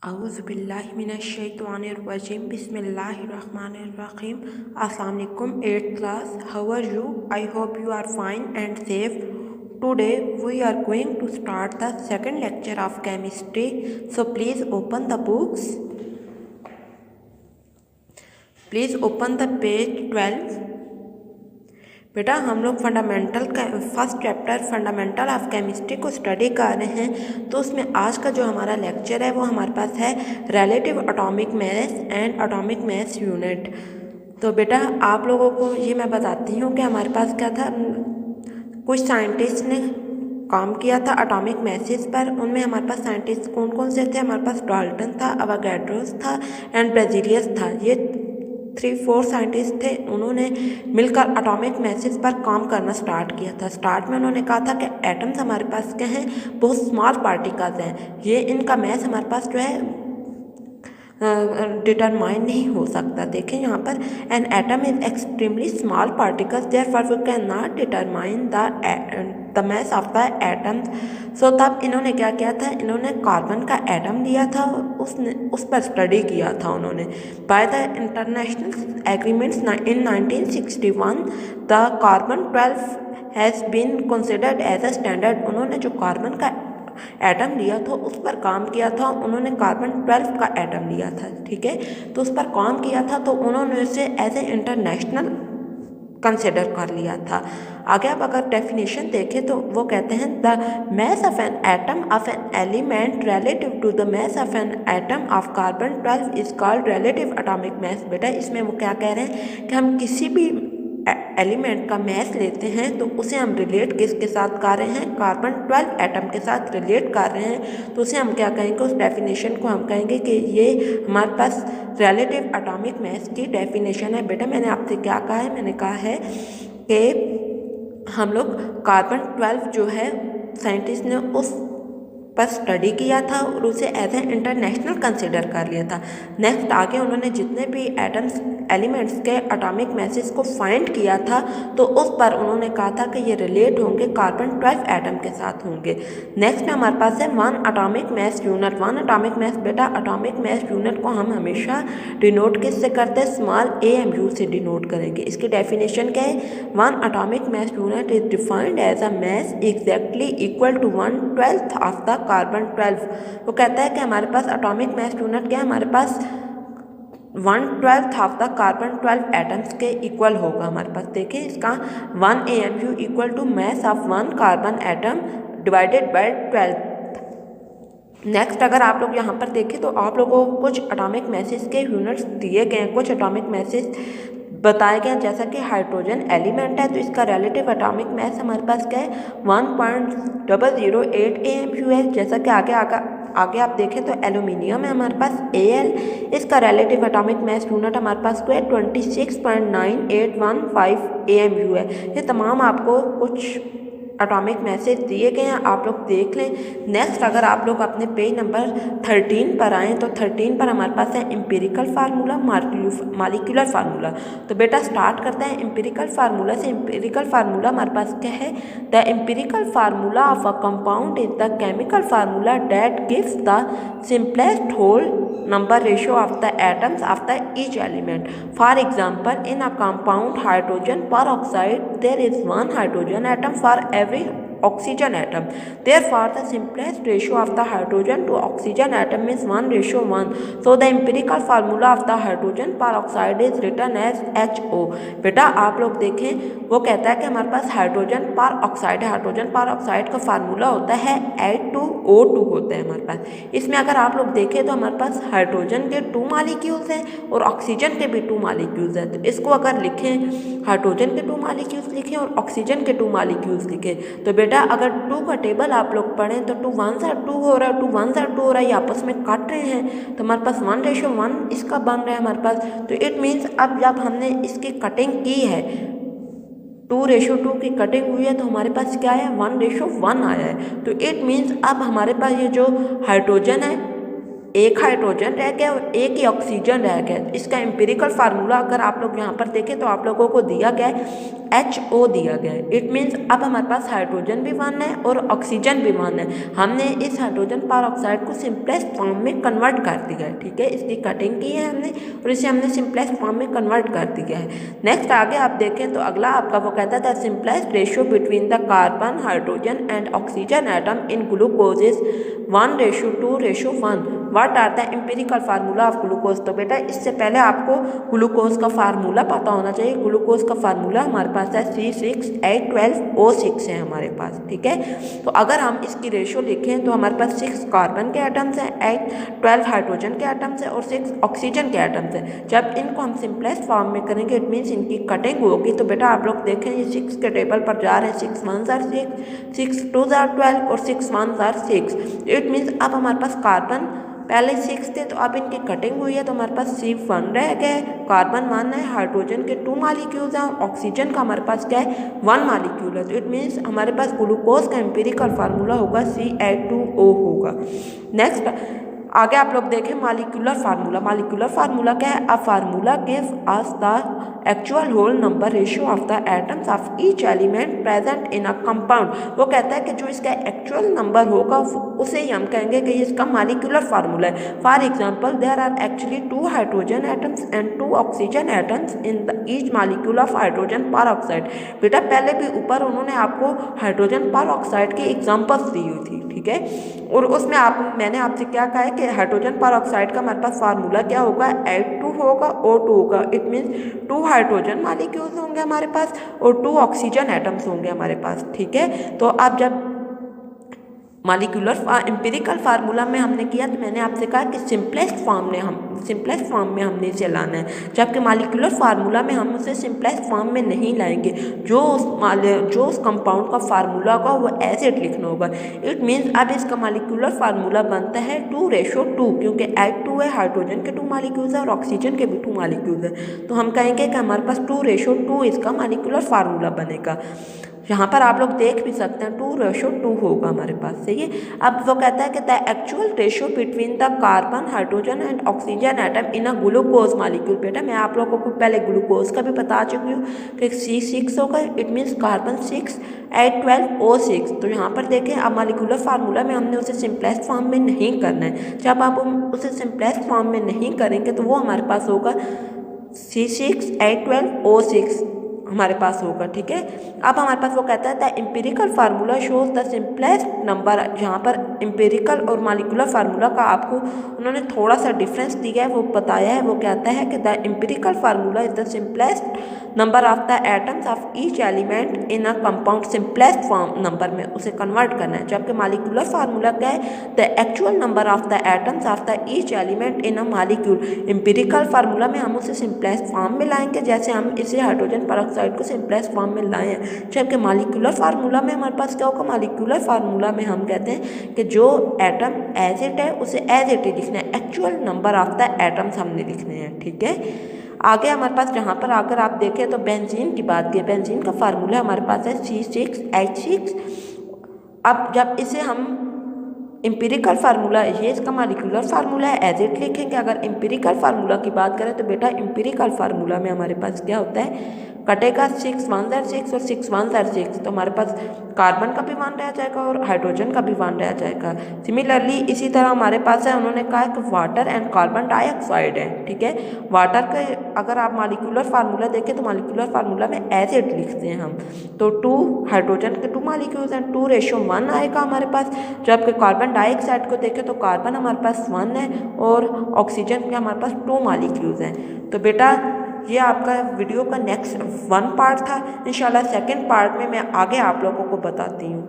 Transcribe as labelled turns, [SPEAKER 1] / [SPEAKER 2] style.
[SPEAKER 1] Auzubillahiminash-shaytanir-rajim. Bismillahir-rahmanir-rahim. Assalamu alaikum 8th class. How are you? I hope you are fine and safe. Today we are going to start the second lecture of chemistry. So please open the books. Please open the page 12. बेटा हम लोग first chapter fundamental of chemistry को study कर रहे हैं। तो उसमें आज का जो हमारा लेक्चर है वो हमारे पास है relative atomic mass and atomic mass unit. तो बेटा आप लोगों को ये मैं बताती हूँ कि हमारे पास क्या था, कुछ साइंटिस्ट ने काम किया था एटॉमिक मैसेज पर। उनमें हमारे पास साइंटिस्ट कौन कौन से थे? हमारे पास डाल्टन था, अवागाड्रोस था एंड बेज़ेलियस था। ये 3-4 साइंटिस्ट थे। उन्होंने मिलकर एटॉमिक मैसेज पर काम करना स्टार्ट किया था। स्टार्ट में उन्होंने कहा था कि एटम्स हमारे पास क्या हैं, बहुत स्मॉल पार्टिकल्स हैं, ये इनका मैस हमारे पास जो है डिटरमाइन नहीं हो सकता। देखें यहाँ पर, an atom is extremely small particles therefore we can not determine the mass of the atoms. So तब इन्होंने क्या किया था, इन्होंने कार्बन का एटम लिया था, उस पर स्टडी किया था उन्होंने। By the international agreements in 1961 the carbon 12 has been considered as a standard. उन्होंने जो कार्बन का एटम लिया था उस पर काम किया था। उन्होंने कार्बन 12 का एटम लिया था, ठीक है, तो उस पर काम किया था। तो उन्होंने उसे एज ए इंटरनेशनल कंसिडर कर लिया था। आगे आप अगर डेफिनेशन देखें तो वो कहते हैं the mass of an atom of an element relative to the mass of an atom of carbon 12 is called relative atomic mass. बेटा इसमें वो क्या कह रहे हैं कि हम किसी भी एलिमेंट का मैस लेते हैं तो उसे हम रिलेट किसके साथ कर रहे हैं, कार्बन 12 एटम के साथ रिलेट कर रहे हैं। तो उसे हम क्या कहेंगे, उस डेफिनेशन को हम कहेंगे कि ये हमारे पास रिलेटिव एटॉमिक मैस की डेफिनेशन है। बेटा मैंने आपसे क्या कहा है, मैंने कहा है कि हम लोग कार्बन 12 जो है साइंटिस्ट ने उस पर स्टडी किया था और उसे एज ए इंटरनेशनल कंसिडर कर लिया था। नेक्स्ट आगे उन्होंने जितने भी एटम्स एलिमेंट्स के एटॉमिक मैसेज को फाइंड किया था तो उस पर उन्होंने कहा था कि ये रिलेट होंगे कार्बन 12 एटम के साथ होंगे। नेक्स्ट हमारे पास है one atomic mass unit. One atomic mass, बेटा एटॉमिक मैस यूनिट को हम हमेशा डिनोट किससे करते हैं, स्मॉल AMU से डिनोट करेंगे। इसकी डेफिनेशन क्या है, one atomic mass unit is defined as a mass exactly equal to 1/12 of the carbon 12। वो कहता है कि हमारे पास एटॉमिक मैस यूनिट क्या है, हमारे पास 1/12 ऑफ द कार्बन 12 एटम्स के इक्वल होगा हमारे पास। देखिए इसका 1 AMU equal to mass of 1 carbon atom divided by 12। Next अगर आप लोग यहाँ पर देखें तो आप लोगों को कुछ एटॉमिक मैसेज के यूनिट्स दिए गए हैं, कुछ एटॉमिक मैसेज बताया गया। जैसा कि हाइड्रोजन एलिमेंट है तो इसका रिलेटिव एटॉमिक मैस हमारे पास क्या है, 1.008 AMU है। जैसा कि आगे आप देखें तो एल्यूमिनियम है हमारे पास Al, इसका रिलेटिव एटॉमिक मैस यूनिट हमारे पास को है 26.9815 AMU है। ये तमाम आपको कुछ एटॉमिक मैसेज दिए गए हैं, आप लोग देख लें। नेक्स्ट अगर आप लोग अपने पेज नंबर 13 पर आएँ तो 13 पर हमारे पास है एम्पिरिकल फार्मूला, मॉलिक्यूलर फार्मूला। तो बेटा स्टार्ट करते हैं एम्पिरिकल फार्मूला से। एम्पिरिकल फार्मूला हमारे पास क्या है, the empirical formula of a compound is the chemical formula that gives the simplest whole number ratio of the atoms of the each element. For example, in a compound hydrogen peroxide there is one hydrogen atom for every oxygen atom. Therefore the simplest ratio of the hydrogen to oxygen atom is 1:1. So the empirical formula of the hydrogen peroxide is written as HO. बेटा आप लोग देखें वो कहता है कि हमारे पास hydrogen peroxide है। हाइड्रोजन पेरोक्साइड का फार्मूला होता है H2O2 होता है हमारे पास। इसमें अगर आप लोग देखें तो हमारे पास हाइड्रोजन के 2 मॉलिक्यूल्स हैं और ऑक्सीजन के भी 2 मॉलिक्यूल्स हैं। तो इसको अगर लिखें, हाइड्रोजन के 2 मॉलिक्यूल्स लिखें और ऑक्सीजन के 2 मॉलिक्यूल्स लिखें तो बेटा अगर 2 का टेबल आप लोग पढ़ें तो 2 1 सा 2 हो रहा है, 2 1 सा 2 हो रहा है, ये आपस में काट रहे हैं तो हमारे पास 1:1 इसका बन रहा है हमारे पास। तो इट मीन्स अब जब हमने इसकी कटिंग की है 2:2 की कटिंग हुई है तो हमारे पास क्या है, 1:1 आया है। तो इट मीन्स अब हमारे पास ये जो हाइड्रोजन है एक हाइड्रोजन रह गया और एक ही ऑक्सीजन रह गया। इसका एम्पिरिकल फार्मूला अगर आप लोग यहाँ पर देखें तो आप लोगों को दिया गया है HO दिया गया है। इट मीन्स अब हमारे पास हाइड्रोजन भी 1 है और ऑक्सीजन भी 1 है। हमने इस हाइड्रोजन पर ऑक्साइड को सिंपलेस्ट फॉर्म में कन्वर्ट कर दिया है, ठीक है। इसकी कटिंग की है हमने और इसे हमने सिंपलेस्ट फॉर्म में कन्वर्ट कर दिया है। नेक्स्ट आगे आप देखें तो अगला आपका वो कहता था simplest ratio between the carbon hydrogen and oxygen atom in glucose is 1:2:1। What are the empirical formula of glucose. तो बेटा इससे पहले आपको ग्लूकोज का फार्मूला पता होना चाहिए। ग्लूकोज का फार्मूला हमारे पास है C6H12O6 है हमारे पास, ठीक है। तो अगर हम इसकी रेशियो लिखें तो हमारे पास 6 कार्बन के एटम्स हैं, 12 हाइड्रोजन के एटम्स हैं और 6 ऑक्सीजन के एटम्स हैं। जब इनको हम सिंपलेस्ट फॉर्म में करेंगे इट मीन्स इनकी कटिंग होगी। तो बेटा आप लोग देखें ये 6 के टेबल पर जा रहे हैं, 6 1s are 6, 6 2s are 12 और 6 1s are 6। इट मीन्स अब हमारे पास कार्बन पहले 6 थे तो अब इनकी कटिंग हुई है तो हमारे पास C1 रह गए, कार्बन 1 है, हाइड्रोजन के 2 मॉलिक्यूल्स हैं, ऑक्सीजन का हमारे पास क्या है 1 मॉलिक्यूल है। तो इट मीन्स हमारे पास ग्लूकोज का एम्पिरिकल फार्मूला होगा CH2O होगा। नेक्स्ट आगे आप लोग देखें मॉलिक्यूलर फार्मूला। मॉलिक्यूलर फार्मूला क्या है? A formula gives us the actual whole number ratio of the atoms of each element present in a compound. वो कहता है कि जो इसका एक्चुअल नंबर होगा उसे ही हम कहेंगे कि इसका मॉलिक्यूलर फार्मूला है। For example there are actually 2 hydrogen atoms and 2 oxygen atoms in the each molecule of hydrogen peroxide. बेटा पहले भी ऊपर उन्होंने आपको हाइड्रोजन पर ऑक्साइड की एग्जाम्पल्स दी हुई थी, ठीक है। और उसमें मैंने आपसे क्या कहा है कि हाइड्रोजन पर ऑक्साइड का हमारे पास फार्मूला क्या होगा? H2 होगा, O2 होगा। इट मीन्स 2 हाइड्रोजन मॉलिक्यूल्स होंगे हमारे पास और 2 ऑक्सीजन एटम्स होंगे हमारे पास, ठीक है। तो अब जब मॉलिक्यूलर एम्पिरिकल फार्मूला में हमने किया तो मैंने आपसे कहा कि सिंपलेस्ट फॉर्म में हमने इसे लाना है, जबकि मॉलिक्यूलर फार्मूला में हम उसे सिंपलेस्ट फॉर्म में नहीं लाएंगे। जो उस कंपाउंड का फार्मूला होगा वो एज इट लिखना होगा। इट मीन्स अब इसका मॉलिक्यूलर फार्मूला बनता है 2:2 क्योंकि H2 है, हाइड्रोजन के 2 मॉलिक्यूल्स हैं और ऑक्सीजन के भी 2 मॉलिक्यूल्स हैं। तो हम कहेंगे कि हमारे पास 2:2 इसका मॉलिक्यूलर फार्मूला बनेगा। यहाँ पर आप लोग देख भी सकते हैं 2:2 होगा हमारे पास, सही है। अब वो कहता है कि the actual ratio between the carbon hydrogen and oxygen atom in a glucose molecule. बेटा मैं आप लोगों को पहले ग्लूकोज का भी बता चुकी हूँ कि C6 होगा, इट मीन्स कार्बन 6 H12O6। तो यहाँ पर देखें अब मॉलिक्यूलर फार्मूला में हमने उसे सिंपलेस्ट फॉर्म में नहीं करना है। जब आप उसे सिंपलेस्ट फॉर्म में नहीं करेंगे तो वो हमारे पास होगा C6 H12O6 हमारे पास होगा, ठीक है। अब हमारे पास वो कहता है the empirical formula shows the simplest number. यहाँ पर एम्पिरिकल और मॉलिक्यूलर फार्मूला का आपको उन्होंने थोड़ा सा डिफरेंस दिया है, वो बताया है। वो कहता है कि the empirical formula is the simplest number of the atoms of each element in a compound. Simplest form number में उसे कन्वर्ट करना है, जबकि मॉलिक्यूलर फार्मूला क्या है? The actual number of the atoms of the each element in a molecule. Empirical formula में हम उसे सिंपलेस्ट फॉर्म में लाएंगे, जैसे हम इसे हाइड्रोजन परऑक्साइड को सिंपलेस्ट फॉर्म में लाए हैं। जबकि मॉलिक्यूलर फार्मूला में हमारे पास क्या होगा? मॉलिक्यूलर फार्मूला में हम कहते हैं कि जो एटम एज इट है उसे एज इट ही लिखना है, actual number of the atoms हमने लिखने हैं, ठीक है। आगे हमारे पास जहाँ पर अगर आप देखें तो बेंजीन की बात की, बेंजीन का फार्मूला हमारे पास है C6H6। अब जब इसे हम एम्पिरिकल फार्मूला, ये इसका मॉलिक्यूलर फार्मूला है, एज इट लिखेंगे। अगर एम्पिरिकल फार्मूला की बात करें तो बेटा एम्पिरिकल फार्मूला में हमारे पास क्या होता है? कटेगा 6 1s are 6 और 6 1s are 6। तो हमारे पास कार्बन का भी 1 रह जाएगा और हाइड्रोजन का भी 1 रह जाएगा। सिमिलरली इसी तरह हमारे पास है, उन्होंने कहा कि वाटर एंड कार्बन डाइऑक्साइड है, ठीक है। वाटर के अगर आप मॉलिक्यूलर फार्मूला देखें तो मॉलिक्यूलर फार्मूला में एज इट लिखते हैं हम। तो 2 हाइड्रोजन के 2 मॉलिक्यूल्स हैं, 2:1 आएगा हमारे पास। जबकि कार्बन डाइऑक्साइड को देखें तो कार्बन हमारे पास 1 है और ऑक्सीजन के हमारे पास 2 मॉलिक्यूल्स हैं। तो बेटा ये आपका वीडियो का नेक्स्ट 1 पार्ट था। इंशाल्लाह सेकंड पार्ट में मैं आगे आप लोगों को बताती हूँ।